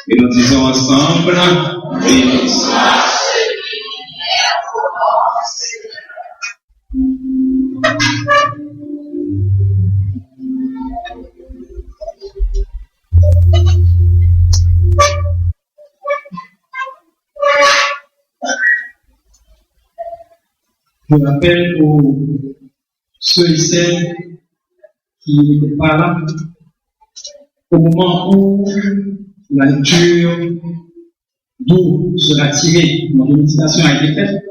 Et nous disons ensemble, je rappelle pour ceux et celles qui n'étaient pas là, au moment où la lecture d'où sera tirée, notre méditation a été faite,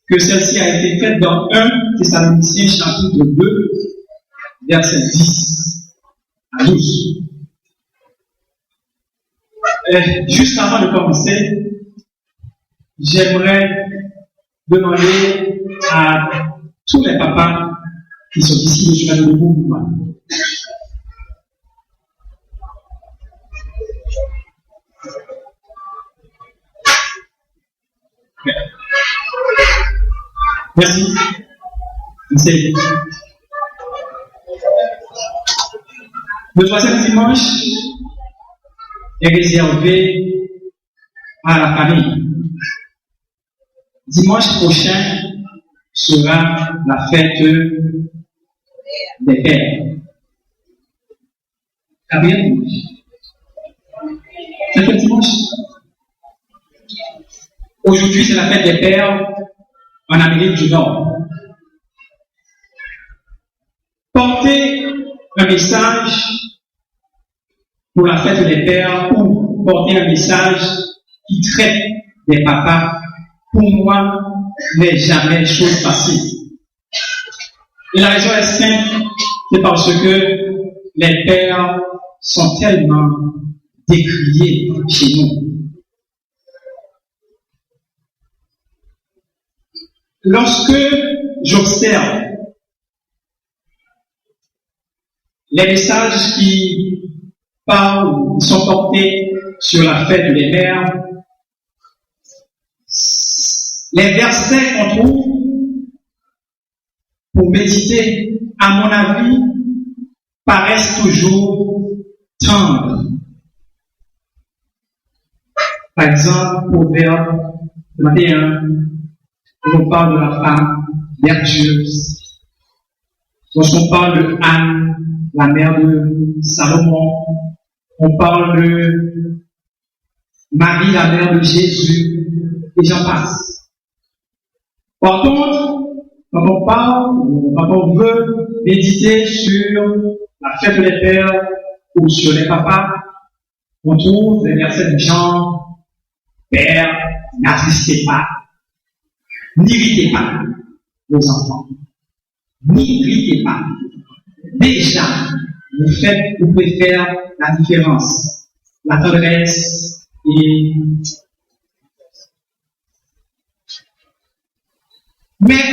que celle-ci a été faite dans 1 Thessaloniciens chapitre 2, verset 10 à 12. Juste avant de commencer, j'aimerais demander à tous les papas qui sont ici, je vais debout pour moi. Merci. Merci. Le troisième dimanche est réservé à la famille. Dimanche prochain sera la fête des pères. Quatrième dimanche. C'est quel dimanche? Aujourd'hui, c'est la fête des pères en Amérique du Nord. Porter un message pour la fête des pères ou porter un message qui traite des papas, pour moi, n'est jamais chose facile. Et la raison est simple, c'est parce que les pères sont tellement décriés chez nous. Lorsque j'observe les messages qui parlent, qui sont portés sur la fête des pères, les versets qu'on trouve pour méditer, à mon avis, paraissent toujours tendres. Par exemple, Proverbe 21, on parle de la femme vertueuse. Lorsqu'on parle de Anne, la mère de Salomon, on parle de Marie, la mère de Jésus, et j'en passe. Par contre, quand on veut méditer sur la fête des pères ou sur les papas, on trouve des versets du genre Père, n'attristez pas, n'irritez pas vos enfants, n'irritez pas. Déjà, vous pouvez faire la différence, la tendresse et. Mais,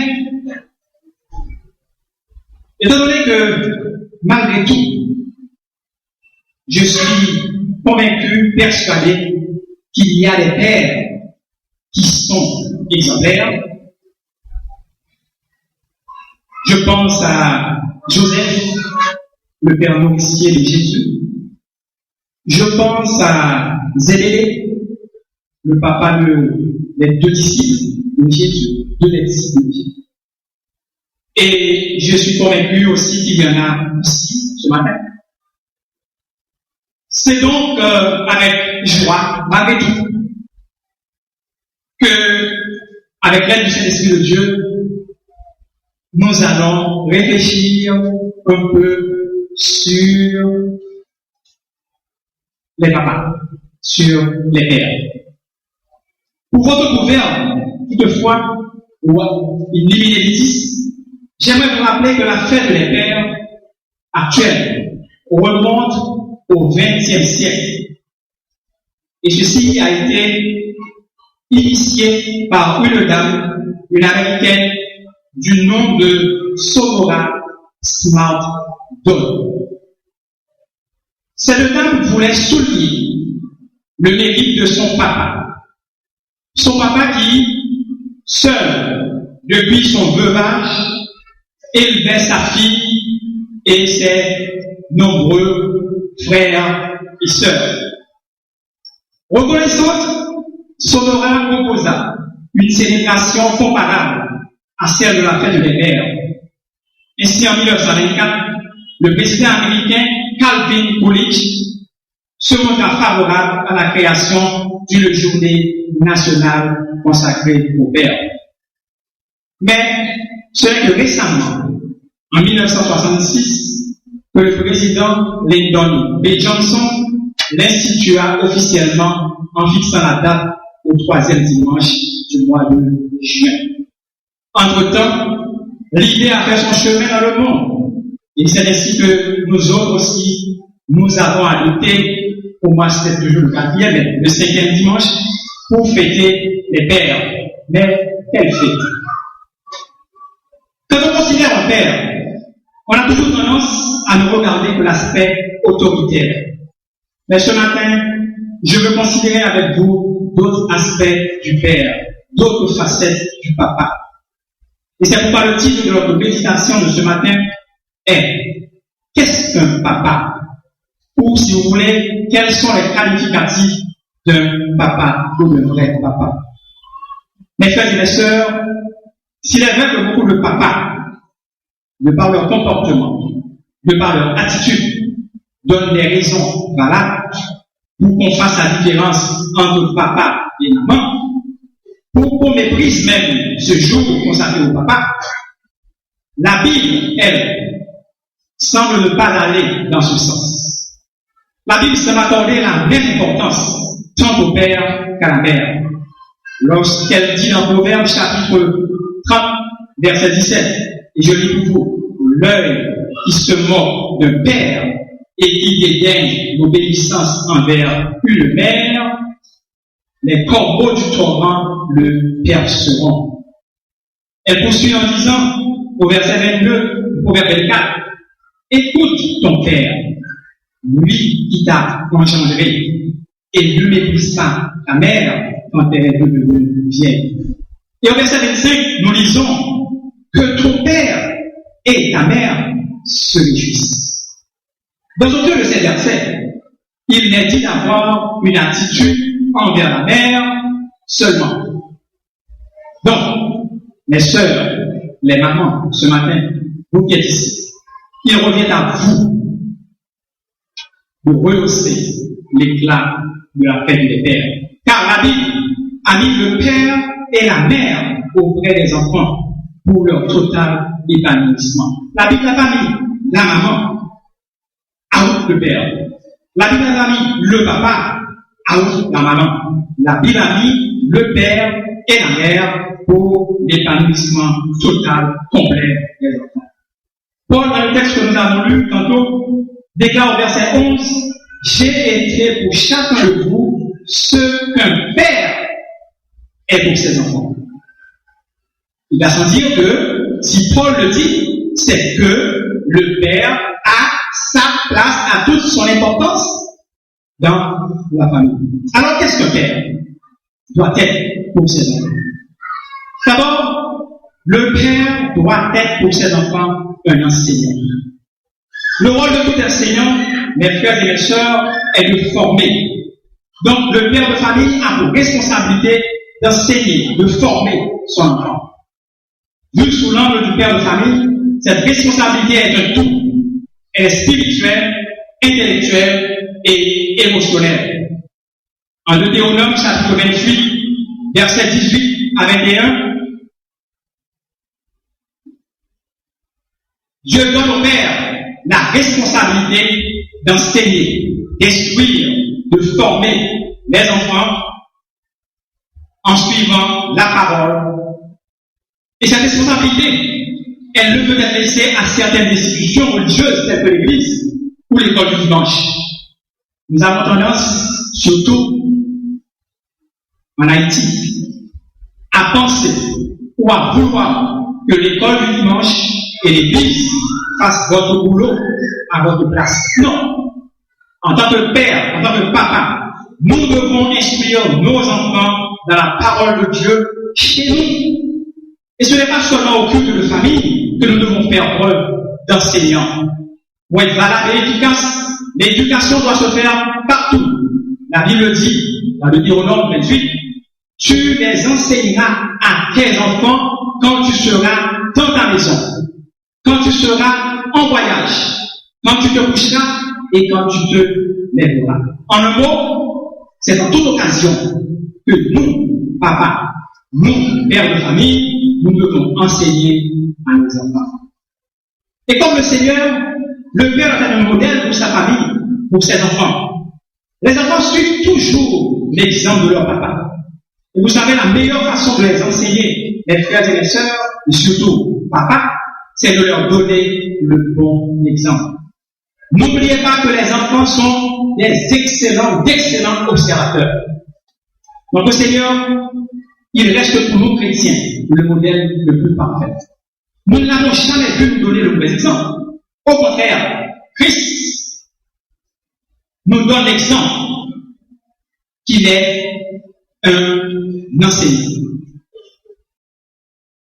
étant donné que, malgré tout, je suis convaincu, persuadé qu'il y a des pères qui sont exemplaires. Je pense à Joseph, le père nourricier de Jésus. Je pense à Zébédée, le papa des deux disciples de Jésus, deux disciples de Jésus. Et je suis convaincu aussi qu'il y en a ici ce matin. C'est donc avec joie, malgré tout, que, avec l'aide du Saint-Esprit de Dieu, nous allons réfléchir un peu sur les papas, sur les pères. Pour votre proverbe, toutefois, ou in liminitis, j'aimerais vous rappeler que la fête des pères actuelle remonte au XXe siècle. Et ceci a été initié par une dame, une américaine, du nom de Sonora Smart Dodd. Cette dame voulait souligner le mérite de son papa. Son papa qui, seul, depuis son veuvage, élevait sa fille et ses nombreux frères et sœurs. Reconnaissante, Sonora proposa une célébration comparable à celle de la fête des pères. Ainsi, en 1924, le président américain Calvin Coolidge se montra favorable à la création d'une journée nationale consacrée aux pères. Mais ce n'est que récemment, en 1966, que le président Lyndon B. Johnson l'institua officiellement en fixant la date au 3e dimanche du mois de juin. Entre-temps, l'idée a fait son chemin dans le monde. Et c'est ainsi que nous autres aussi, nous avons adopté, pour moi c'était toujours le 4e, mais le 5e dimanche, pour fêter les pères. Mais quelle fête! Quand on considère un père, on a toujours tendance à ne regarder que l'aspect autoritaire. Mais ce matin, je veux considérer avec vous d'autres aspects du père, d'autres facettes du papa. Et c'est pourquoi le titre de notre méditation de ce matin est « Qu'est-ce qu'un papa ?» ou, si vous voulez, quels sont les qualificatifs d'un papa ou d'un vrai papa. Mes frères et mes sœurs, s'il est vrai que beaucoup de papas, de par leur comportement, de par leur attitude, donnent des raisons valables pour qu'on fasse la différence entre papa et maman, pour qu'on méprise même ce jour consacré au papa, la Bible, elle, semble ne pas aller dans ce sens. La Bible semble accorder la même importance tant au père qu'à la mère. Lorsqu'elle dit dans Proverbes chapitre 30, verset 17, et je lis pour vous, l'œil qui se moque d'un père et qui dédaigne l'obéissance envers une mère, les corbeaux du torrent le perceront. Elle poursuit en disant, au verset 22, Proverbe 24, écoute ton père, lui qui t'a engendré, et ne méprise pas ta mère quand elle est devenue vieille. Et au verset 25, nous lisons que ton père et ta mère se réjouissent. Dans aucun de ces versets, il n'est dit d'avoir une attitude envers la mère seulement. Donc, mes sœurs, les mamans, ce matin, vous qui êtes ici, il revient à vous de rehausser l'éclat de la fête des pères. Car la Bible a mis le père et la mère auprès des enfants pour leur total épanouissement. La Bible n'a pas mis la maman out le père. La Bible n'a pas mis le papa out la maman. La Bible a mis le père et la mère pour l'épanouissement total, complet des enfants. Paul, dans le texte que nous avons lu tantôt, déclare au verset 11, « J'ai été pour chacun de vous ce qu'un père est pour ses enfants. » Il va sans dire que, si Paul le dit, c'est que le père a sa place, a toute son importance dans la famille. Alors, qu'est-ce qu'un père doit être pour ses enfants? D'abord, le père doit être pour ses enfants un enseignant. Le rôle de tout enseignant, mes frères et mes sœurs, est de former. Donc, le père de famille a pour responsabilité d'enseigner, de former son enfant. Vu sous l'angle du père de famille, cette responsabilité est un tout. Elle est spirituelle, intellectuelle et émotionnelle. En Deutéronome, chapitre 28, versets 18 à 21, Dieu donne au père la responsabilité d'enseigner, d'instruire, de former les enfants en suivant la parole. Et cette responsabilité, elle ne peut être laissée à certaines institutions religieuses telles que l'Église ou l'école du dimanche. Nous avons tendance, surtout en Haïti, à penser ou à vouloir que l'école du dimanche et l'Église fassent votre boulot à votre place. Non. En tant que père, en tant que papa, nous devons instruire nos enfants dans la parole de Dieu chez nous. Et ce n'est pas seulement au culte de famille que nous devons faire preuve d'enseignants. Pour être valable et efficace, l'éducation doit se faire partout. La Bible dit, dans le Deutéronome 28, tu les enseigneras à tes enfants quand tu seras dans ta maison, quand tu seras en voyage, quand tu te coucheras et quand tu te lèveras. En un mot, c'est en toute occasion que nous, papa, nous, pères de famille, nous devons enseigner à nos enfants. Et comme le Seigneur, le Père est un modèle pour sa famille, pour ses enfants. Les enfants suivent toujours l'exemple de leur papa. Et vous savez, la meilleure façon de les enseigner, les frères et les sœurs, et surtout papa, c'est de leur donner le bon exemple. N'oubliez pas que les enfants sont d'excellents observateurs. Donc le Seigneur, il reste pour nous chrétiens le modèle le plus parfait. Nous n'avons jamais vu nous donner le mauvais exemple. Au contraire, Christ nous donne l'exemple qu'il est un enseignant.